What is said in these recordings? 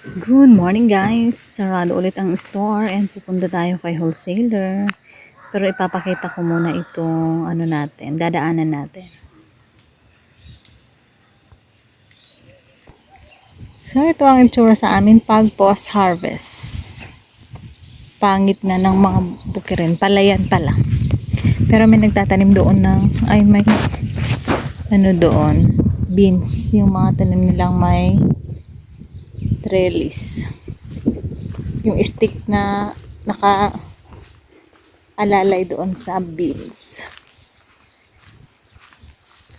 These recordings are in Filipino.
Good morning guys! Sarado ulit ang store and pupunta tayo kay wholesaler. Pero ipapakita ko muna itong ano natin, dadaanan natin. So ito ang itsura sa amin pag post harvest. Pangit na ng mga bukirin, palayan pala. Pero may nagtatanim doon ng, ay may ano doon, beans. Yung mga tanim nilang may trellis. Yung stick na naka alalay doon sa beans.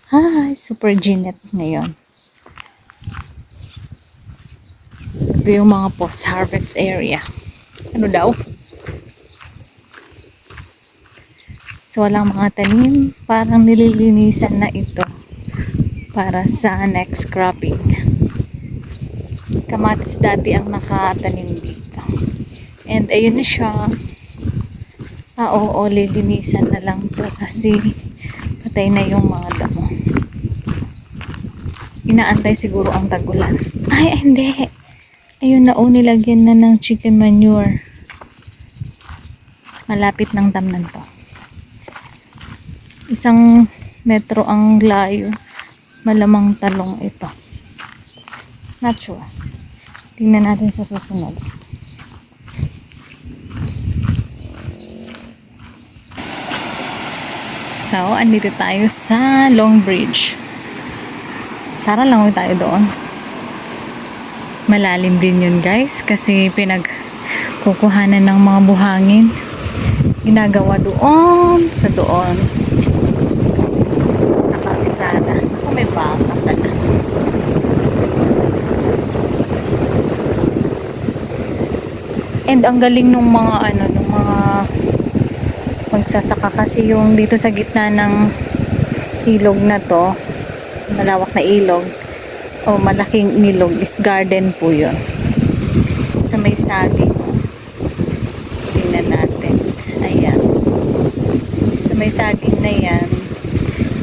Hi, super Ginets ngayon. Ito yung mga post-harvest area. Ano daw? So, walang mga tanim. Parang nililinisan na ito para sa next cropping. Kamatis dati ang nakatanim dito. And ayun na siya. Oo, lilinisan na lang to kasi patay na yung mga damo. Inaantay siguro ang tagulan. Ay, hindi. Ayun na, nilagyan na ng chicken manure. Malapit ng tamnan to. 1 metro ang layo. Malamang talong ito. Not sure. Tingnan natin sa susunod. So, andito tayo sa Long Bridge. Tara lang tayo doon. Malalim din yun guys kasi pinagkukuhanan ng mga buhangin. Ginagawa doon sa doon. Nakaksada. Ako may baka pala. And ang galing nung mga nung mga magsasaka kasi yung dito sa gitna ng ilog na to, malawak na ilog o malaking ilog is garden po yun. Sa may saging. Tingnan natin. Ayan. Sa may saging na yan,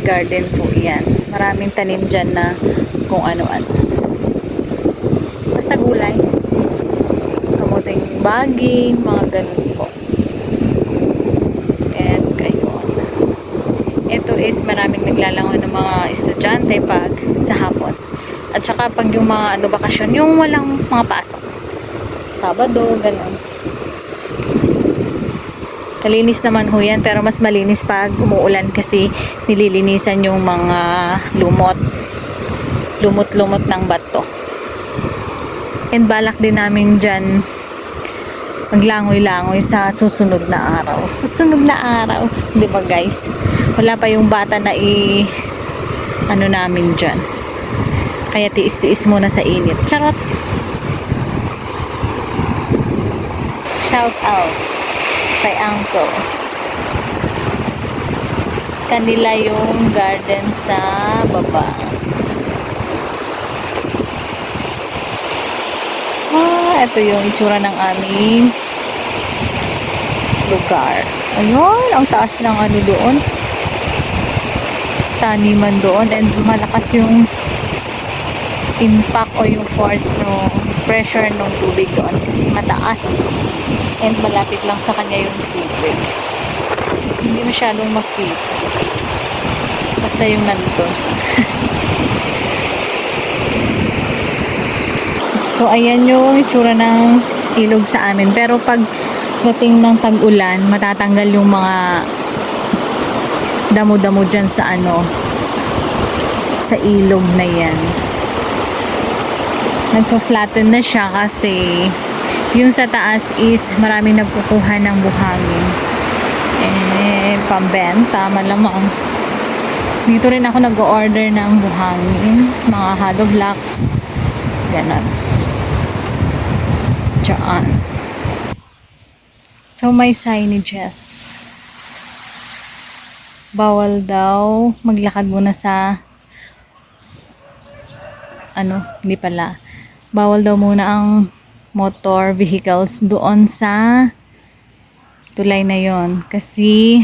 garden po yan. Maraming tanim dyan na kung ano-ano. Basta gulay. Kamuting baging, mga ganun po. And gayon. Ito is maraming naglalangon ng mga estudyante pag sa hapon. At saka pag yung mga bakasyon, yung walang mga pasok. Sabado, ganun. Kalinis naman ho yan, pero mas malinis pag umuulan kasi nililinisan yung mga lumot-lumot ng bato. And balak din namin dyan maglangoy-langoy sa susunod na araw. Susunod na araw, di ba guys? Wala pa yung bata na namin dyan. Kaya tiis-tiis muna sa init. Charot! Shout out kay Uncle. Kanila yung garden sa baba. Ito yung itsura ng aming lugar. Ayun, ang taas ng doon. Taniman doon and malakas yung impact o yung force no pressure ng tubig doon kasi mataas and malapit lang sa kanya yung tubig. Hindi masyadong makita. Basta yung nandun. So, ayan yung itsura ng ilog sa amin. Pero pag dating ng tag-ulan, matatanggal yung mga damo-damo dyan sa sa ilog na yan. Nagpa-flatten na siya kasi yung sa taas is maraming nagkukuha ng buhangin. Pambenta, malamang. Dito rin ako nag-order ng buhangin, mga hollow blocks. Ganon. Diyan. So, may signages. Bawal daw maglakad muna sa hindi pala. Bawal daw muna ang motor vehicles doon sa tulay na yon kasi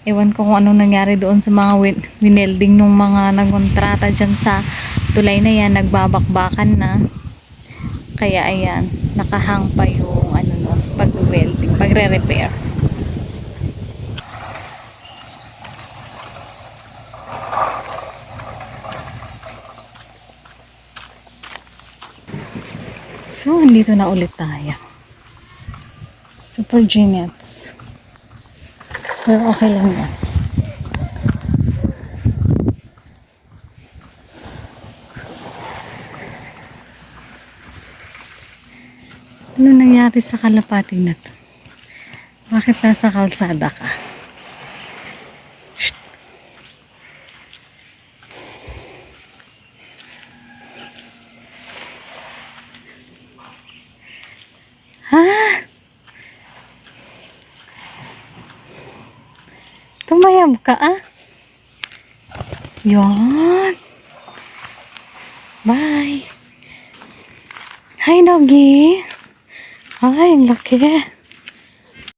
ewan ko kung anong nangyari doon sa mga winelding nung mga nagkontrata dyan sa tulay na yan, nagbabakbakan na Kaya ayan, nakahang pa yung ano no, pag-welding, pagre-repair. So, andito na ulit tayo. Super Genets. Pero okay lang yan. Ano nangyari sa kalapating na to? Bakit nasa kalsada ka? Shh. Ha? Tumayab ka ah? Yan. Bye. Hi, doggy. Ay, ang laki.